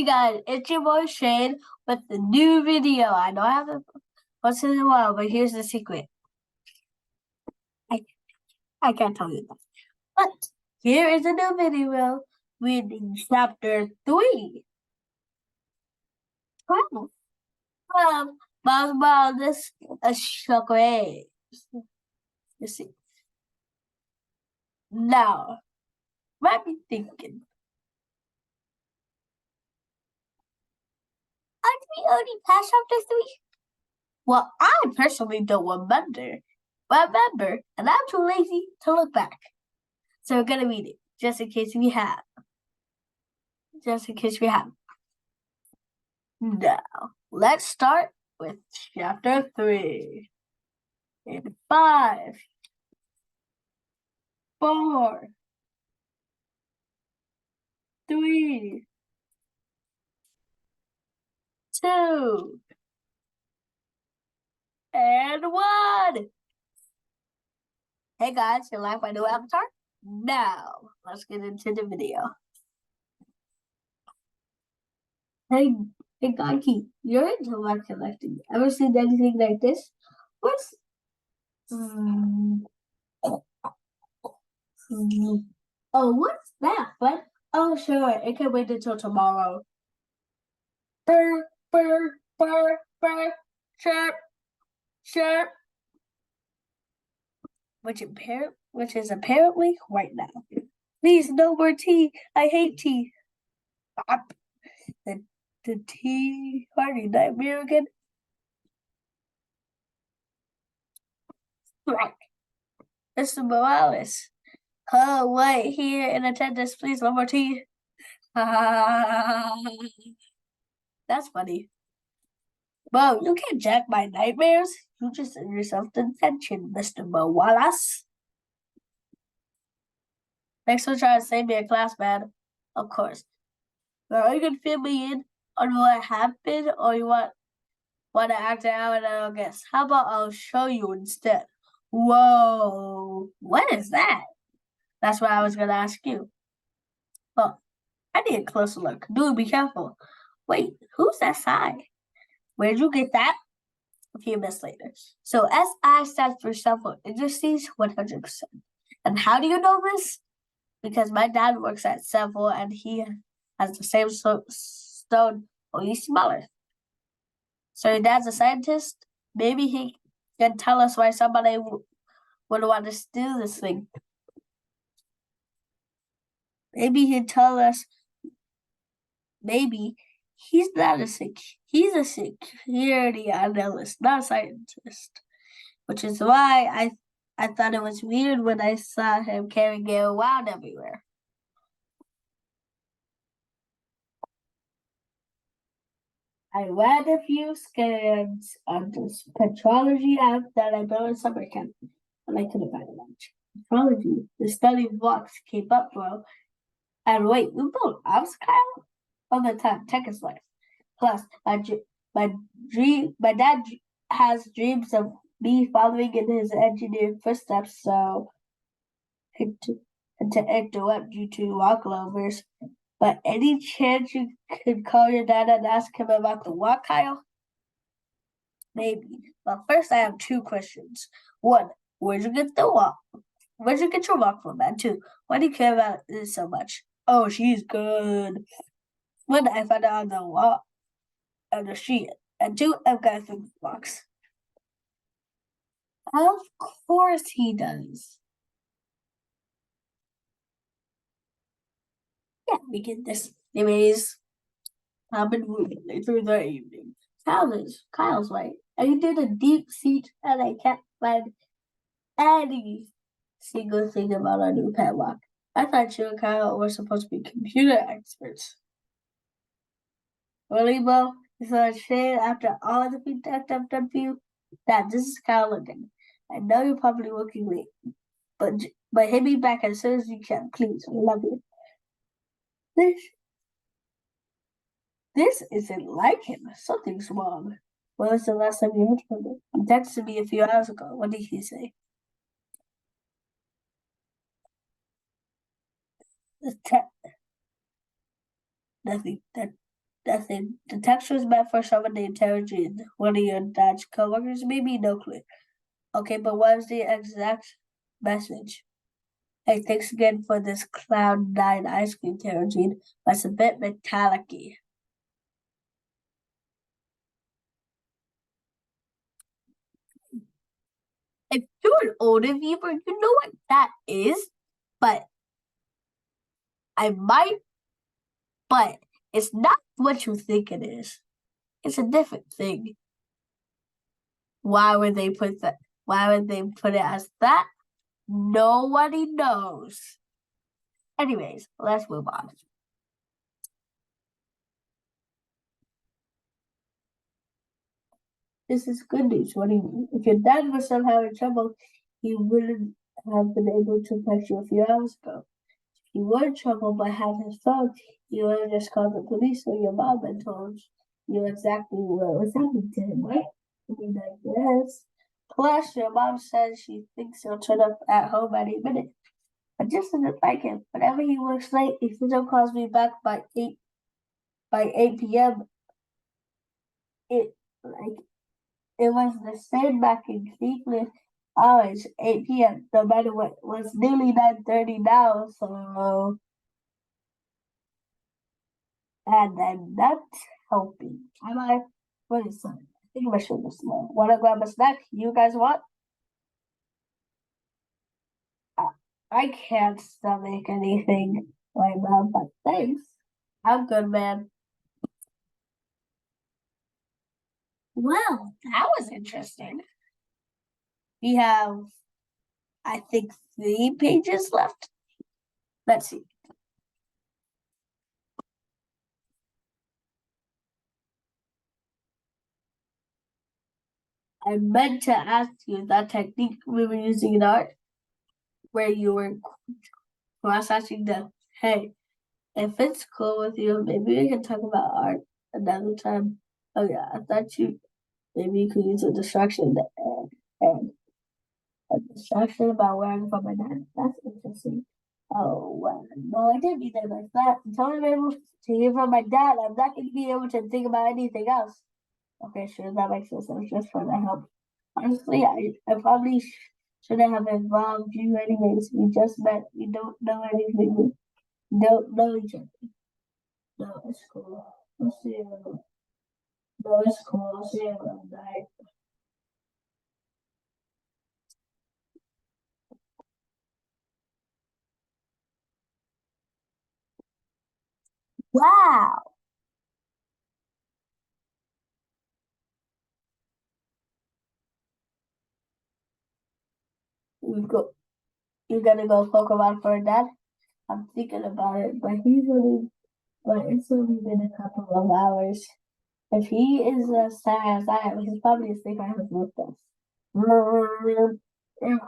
Hey guys, it's your boy Shane with the new video. I know I haven't posted in a while, but here's the secret. I, I can't tell you that. But here is a new video reading chapter 3. Wow. About this a shockwave. You see. Now, might be thinking, aren't we already past chapter 3? Well, I personally don't remember, and I'm too lazy to look back. So we're gonna read it, just in case we have. Now, let's start with chapter 3. In 5, 4, 3, 2, and 1. Hey guys, you like my new avatar? Now, let's get into the video. Hey Gaki, you're into art collecting. Ever seen anything like this? What's Oh, what's that, bud? Oh, sure. It can wait until tomorrow. Burr, burr, burr, burr, chirp, chirp. Which is apparently right now. Please, no more tea. I hate tea. Stop. The tea party nightmare again. Right. Mr. Morales. Oh, wait, here in attendance, please, no more tea. That's funny. Bo, you can't jack my nightmares. You just did yourself detention, Mr. Bo Wallace. Thanks for trying to save me in class, man. Of course. Now, are you gonna fill me in on what happened, or you want to act it out and I'll guess? How about I'll show you instead? Whoa, what is that? That's what I was gonna ask you. Well, I need a closer look. Do be careful. Wait, who's that sign? Where'd you get that? A few minutes later. So SI stands for Several Industries 100%. And how do you know this? Because my dad works at Several and he has the same stone, only smaller. So your dad's a scientist? Maybe he can tell us why somebody would want to steal this thing. Maybe he'd tell us. Maybe he's a security analyst, not a scientist. Which is why I thought it was weird when I saw him carrying it around everywhere. I read a few scans on this petrology app that I built in summer camp, and I couldn't find much. Petrology, the study of rocks, keep up, bro. And wait, you built apps, Kyle? All the time, tech is life. Plus, my dad has dreams of me following in his engineering footsteps, so to interrupt you two walk lovers. But any chance you could call your dad and ask him about the walk, Kyle? Maybe. But first, I have 2 questions. 1, where'd you get the walk? Where'd you get your walk from? And 2, why do you care about this so much? Oh, she's good. One, I found it on the wall on the street. And 2, I've got 3 blocks. Of course he does. Yeah, we get this. Anyways, I've been moving through the evening. Kyle's right. I did a deep seat and I can't find any single thing about our new padlock. I thought you and Kyle were supposed to be computer experts. Really, Bo? It's a shame after all the feedback I've done for you. Dad, this is Kyle again. I know you're probably working late, but hit me back as soon as you can, please. I love you. This isn't like him. Something's wrong. When was the last time you heard from him? He texted me a few hours ago. What did he say? Nothing. Nothing. The text was meant for someone named Tara Jean, one of your dad's coworkers. Maybe no clue. Okay, but what was the exact message? Hey, thanks again for this Cloud 9 ice cream, Tara Jean. But it's a bit metallic-y. If you're an older viewer, you know what that is. But I might, but it's not what you think it is. It's a different thing. Why would they put that? Why would they put it as that? Nobody knows. Anyways, let's move on. This is good news. What do you mean? If your dad was somehow in trouble, he wouldn't have been able to text you a few hours ago. If you were in trouble but had his phone, you would have just called the police or your mom and told you exactly what was happening to him, right? I mean, I guess. Plus, your mom says she thinks he'll turn up at home any minute. I just didn't like him. Whenever he works late, he still calls me back by 8 p.m. It like it was the same back in Cleveland. Always 8 p.m. No matter what. It was nearly 9:30 now, so and I'm not helping. Am I? What is that? I think my sugar's low. Wanna grab a snack? You guys want? I, I can't stomach anything right now, but thanks. I'm good, man. Well, that was interesting. We have, I think, 3 pages left. Let's see. I meant to ask you that technique we were using in art, where you were cross-hatching the hey, if it's cool with you, maybe we can talk about art another time. Oh yeah, I thought you maybe you could use a distraction and a distraction about wearing from my dad. That's interesting. Oh well, no, I didn't mean it like that. Until I'm able to hear from my dad, I'm not going to be able to think about anything else. Okay, sure, that makes sense. I was just trying to help. Honestly, I probably shouldn't have involved you anyways. We just met. We don't know anything. We don't know each other. No, it's cool. We'll see you around. No, it's cool. I'll see you around night. Wow. You go. You gotta go Pokemon for a dad. I'm thinking about it, but it's only been a couple of hours. If he is as sad as I am, he's probably asleep at his birthday.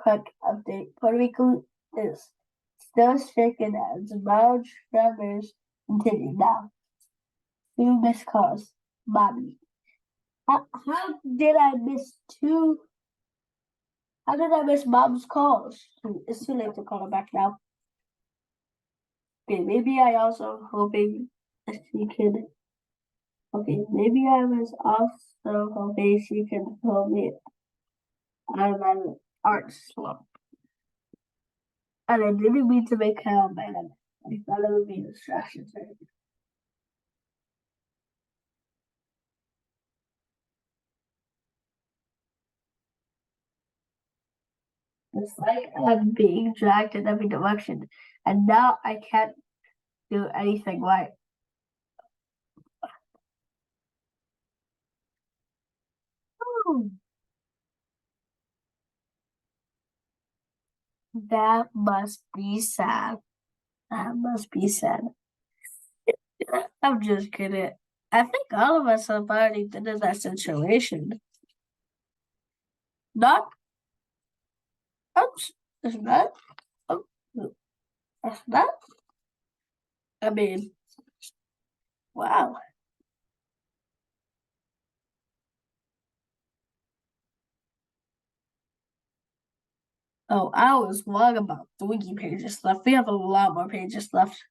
Quick update. Puerto Rico is still stricken as mild tremors continue now. Few missed calls. Mommy. How did I miss two? How did I miss mom's calls? It's too late to call her back now. Okay, maybe I also hoping that she could. Okay, maybe I was also hoping she could pull me out of my art slump. And I didn't mean to make her mad. I thought it would be a distraction to her. It's like I'm being dragged in every direction, and now I can't do anything right. Ooh, that must be sad. That must be sad. I'm just kidding. I think all of us have already been in that situation. Not, oops, it's not, oh, it's not. I mean, wow. Oh, I was wrong about 3 pages left. We have a lot more pages left.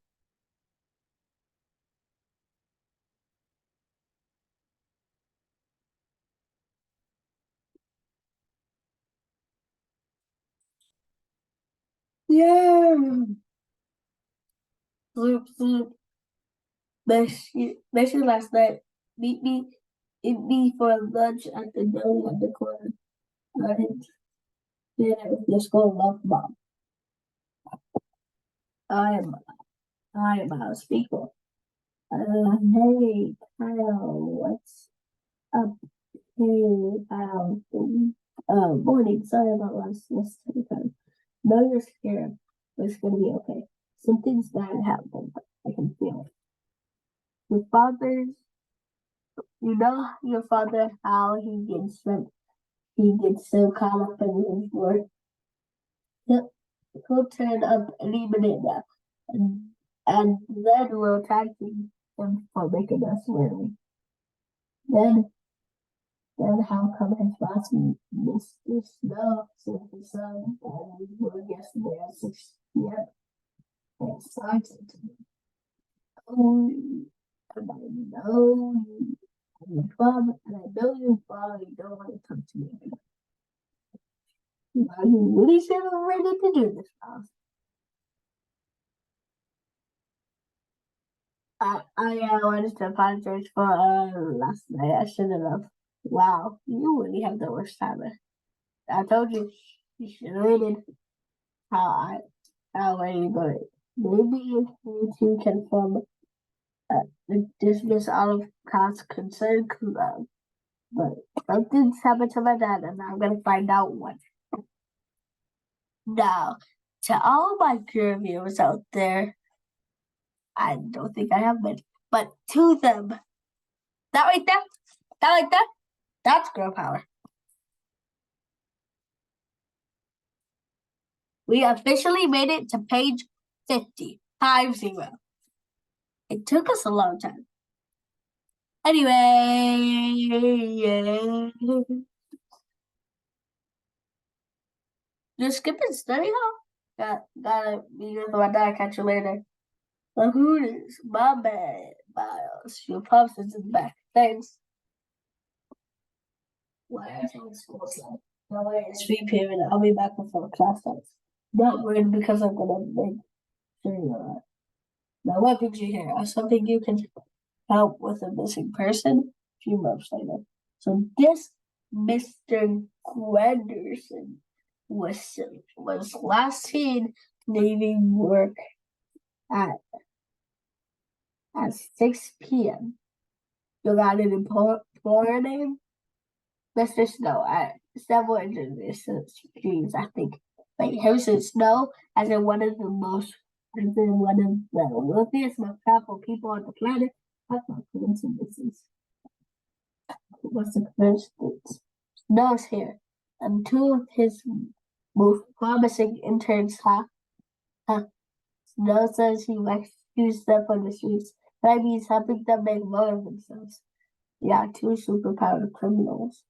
Yeah. Sloop, sloop. Messi last night eat me for lunch at the deli at the corner. I didn't did it with your school love mom. I'm I'm a speaker. Hey Kyle, what's up? Hey Kyle. Morning. Sorry about last time. No, you're scared. It's gonna be okay. Something's bad happened. I can feel it. Your father's, your father, how he gets so caught up in his work. He'll, he'll turn up any minute now. And, and then we'll tag him for making us worry. Then, then how come his boss Mr. Snow said the sun and we were yesterday at 6 p.m. Excited. Oh, and I know you and your father, and I know your father don't want to talk to me. Are you really sure I'm ready to do this, boss? I wanted to apologize for last night. I shouldn't have. Wow, you really have the worst time. I told you you should have waited. How I how are you going? Maybe if you two can form dismiss all of Kyle's concern club. But something's happened to my dad, and I'm gonna find out what. Now, to all my peer viewers out there, I don't think I have many, but to them, that right there, that right there, that's girl power. We officially made it to page 50, 50. It took us a long time. Anyway, you're skipping study hall? Gotta be with my dad. Catch you later. The Hooters, my bad, Miles. Your pops is back. Thanks. Why are things school's like? No way, it's 3 p.m. and I'll be back before class starts. Not worried because I'm gonna make sure you're alright. Now, what did you hear? Something you can help with a missing person? A few months later. So this Mr. Gwenderson was last seen leaving work at at 6 p.m. You got an employer name? Mr. Snow at several industries, I think. Wait, Harrison Snow as in as in one of the wealthiest, most powerful people on the planet. That's not coincidences. What's the coincidence? Snow's here, and two of his most promising interns, huh? Snow says he rescues them from the streets. That means helping them make more of themselves. Yeah, two superpowered criminals.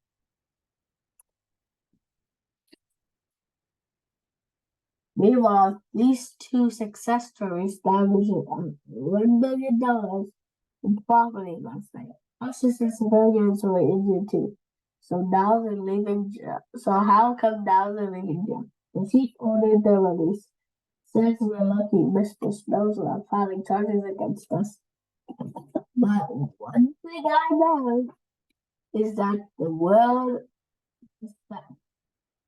Meanwhile, these two success stories damaged $1 million in property last night. Houses and civilians were injured too. So now they're leaving jail. So how come now they're leaving jail? The chief ordered their release. Says we're lucky Mr. Snow's not filing charges against us. But one thing I know is that the world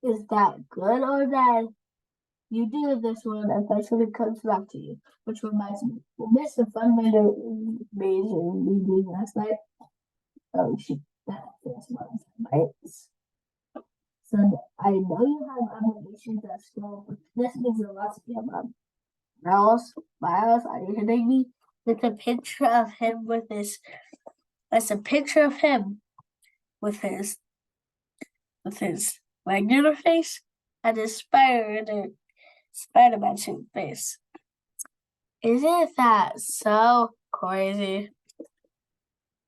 is that good or bad. You do this one eventually comes back to you. Which reminds me, we missed a fun major meeting last night. Oh shoot, that is right. So I know you have obligations at school, but this means a lot to you, Mom. Miles, are you kidding me? It's a picture of him with his. That's a picture of him with his regular face and his Spider-Man suit face. Isn't that so crazy?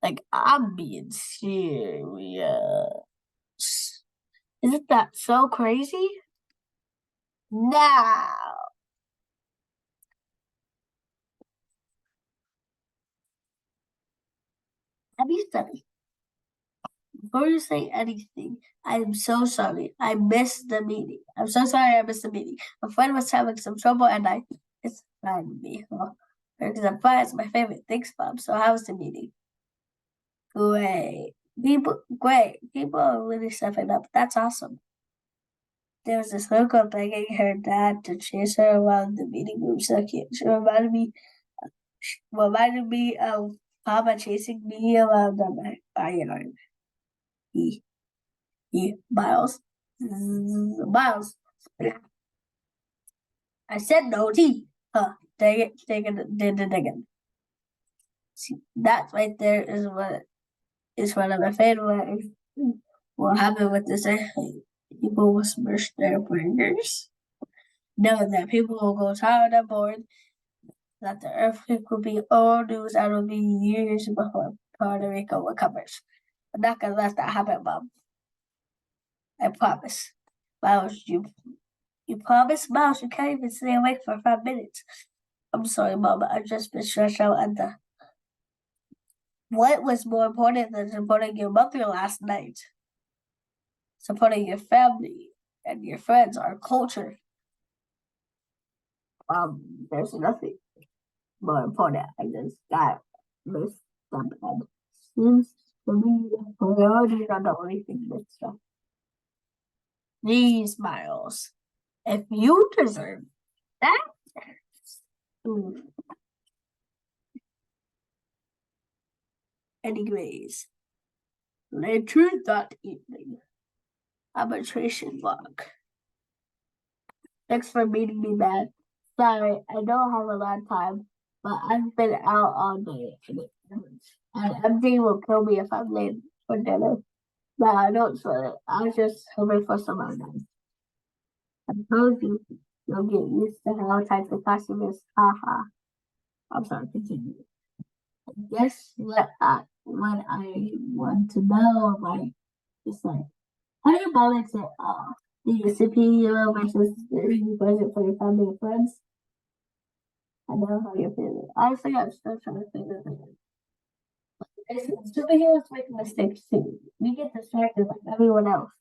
Like, I'm being serious. Isn't that so crazy? Now, let me study. before you say anything, I am so sorry. I missed the meeting. I'm so sorry I missed the meeting. A friend was having some trouble and it's fine with me. Because I'm fine, it's my favorite. Thanks, Mom. So how was the meeting? Great. People are really stepping up. That's awesome. There was this little girl begging her dad to chase her around the meeting room so cute. She reminded me of Papa chasing me around the backyard. He, Miles. Miles. I said no T. Huh. Dang it. Did it again. See, that right there is one of my favorite. What happened with this? People will smash their burgers. Knowing that people will go tired and bored, that the earthquake will be old news and will be years before Puerto Rico recovers. I'm not gonna let that happen, Mom. I promise. Miles, you promise? Miles, you can't even stay awake for 5 minutes. I'm sorry, Mom. I've just been stressed out at the. What was more important than supporting your mother last night? Supporting your family and your friends, our culture. There's nothing more important. I just got mixed up and seems to me priorities are the only thing mixed up. These Miles. If you deserve that. Anyways, later that evening, arbitration walk. Thanks for meeting me, man. Sorry, I don't have a lot of time, but I've been out all day, and MJ will kill me if I'm late for dinner. But I don't sweat it. I was just hoping for some other night. I told you, you'll get used to how tight the costume is. Haha. I'm sorry, continue. Guess what I want to know, like, it's like, how do you balance it all? Do you superhero versus the budget for your family and friends? I know how you're feeling. Honestly, I'm still trying to figure it out. Superheroes make mistakes too. We get distracted like everyone else.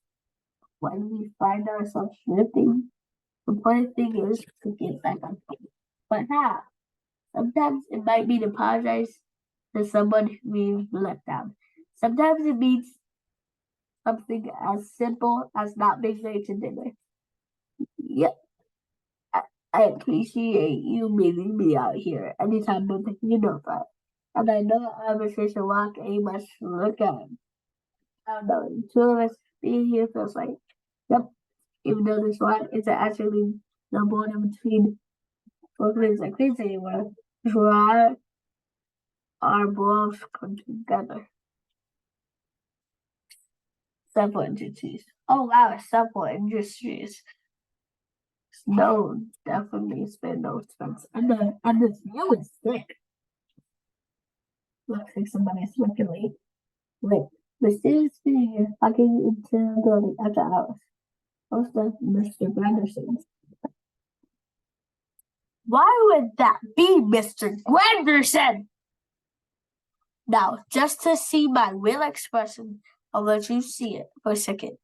When we find ourselves drifting, the important thing is to get back on track. But how? Sometimes it might mean apologize to someone we've let down. Sometimes it means something as simple as not being late to dinner. Yep, I appreciate you meeting me out here anytime, but you know that. And I know arbitration walk ain't much to look at. I don't know. The two of us being here feels like, yep, even though this walk isn't actually the border between Brooklyn and Queens anymore, try our balls come together. Several entities. Oh wow, several industries. Snow definitely spend no expense. And the snow is thick. Looks like somebody's looking late. Wait, mysterious figure walking into the building after hours. Most of Mr. Granderson. Why would that be Mr. Granderson? Now, just to see my real expression, I'll let you see it for a second.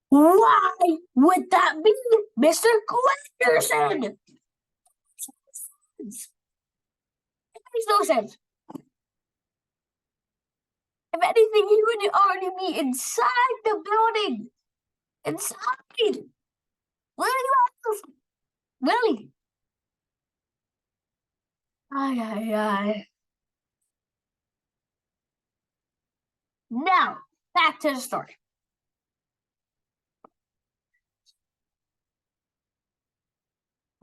Why would that be Mr. Granderson? It makes no sense. If anything, he would already be inside the building. Inside. Really? Ay. Now, back to the story.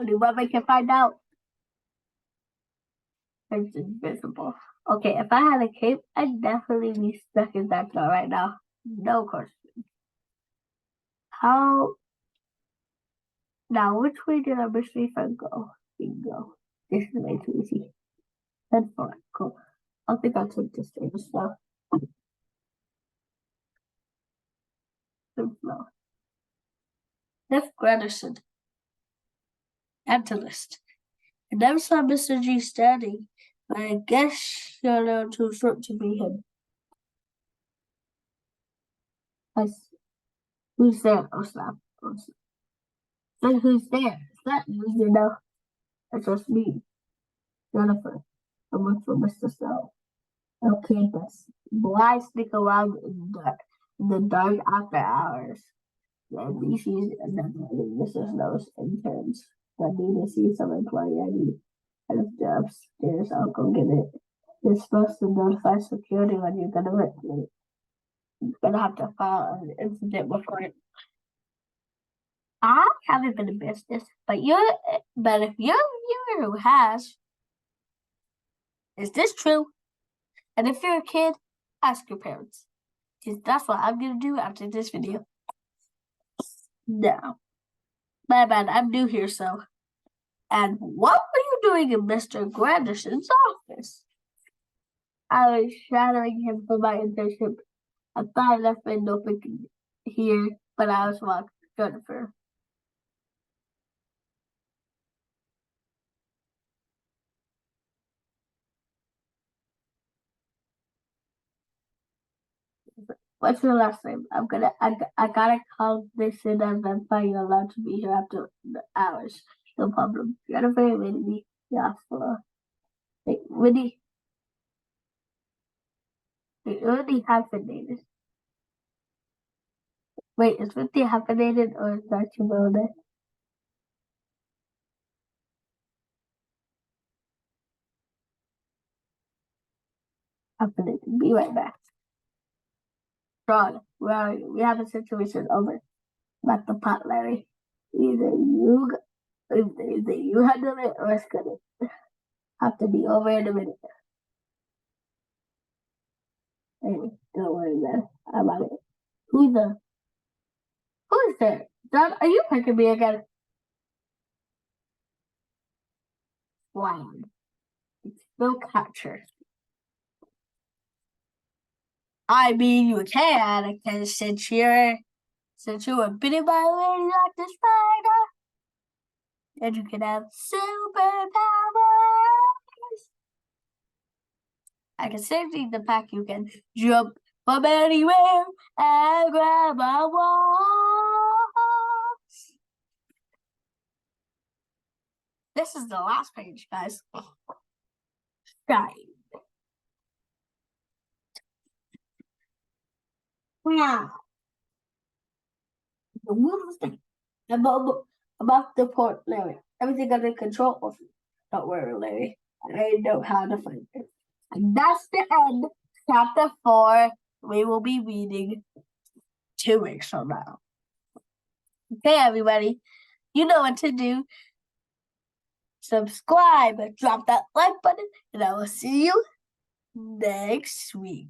Only one way can find out. It's invisible. Okay, if I had a cape, I'd definitely be stuck in that door right now. No question. How? Now, which way did our mystery friend go? Bingo. This is way too easy. That's fine. Cool. I think I'll take this thing stuff. Slow. Jeff Granderson. Add to list. I never saw Mr. G standing, but I guess you're a little too short to be him. Who's there? Oh, snap. Oh, snap. Then who's there? It's not you know. It's just me, Jennifer. Someone from Mr. Snow. On campus. Boys sneak around in the dark after hours. Then he sees another of Mr. Snow's interns that need to see some employee ID. And if they're upstairs, I'll go get it. You're supposed to notify security when you're gonna work. You're gonna have to file an incident report. I haven't been in business, but if you're a viewer who has, is this true? And if you're a kid, ask your parents. Because that's what I'm gonna do after this video. Now, my bad, I'm new here, so. And what were you doing in Mr. Granderson's office? I was shadowing him for my internship. I thought I left my notebook here, but I was walking Jennifer. What's your last name? I gotta call this in and verify you're allowed to be here after the hours. No problem. Jennifer, Winnie, yeah, wait, Winnie. Wait, Winnie hyphenated. Wait, is Winnie hyphenated or is that your middle name? Hyphenated. Be right back. Ron, where are you? We have a situation over. Back the pot, Larry. Either you handle it or it's gonna have to be over in a minute. Hey, don't worry, man. I'm on it. Who is there? John, are you picking me again? Wow. It's Bill Catcher. I mean, you can, because since you were bitten by a lady like the spider, and you can have superpowers. I can safely the pack. You can jump from anywhere and grab a wall. This is the last page, guys. Right. Wow. The one thing about the port, Larry. Everything under control of you. Don't worry, Larry. I know how to find it. And that's the end. Chapter 4. We will be reading 2 weeks from now. Okay, everybody. You know what to do. Subscribe, drop that like button, and I will see you next week.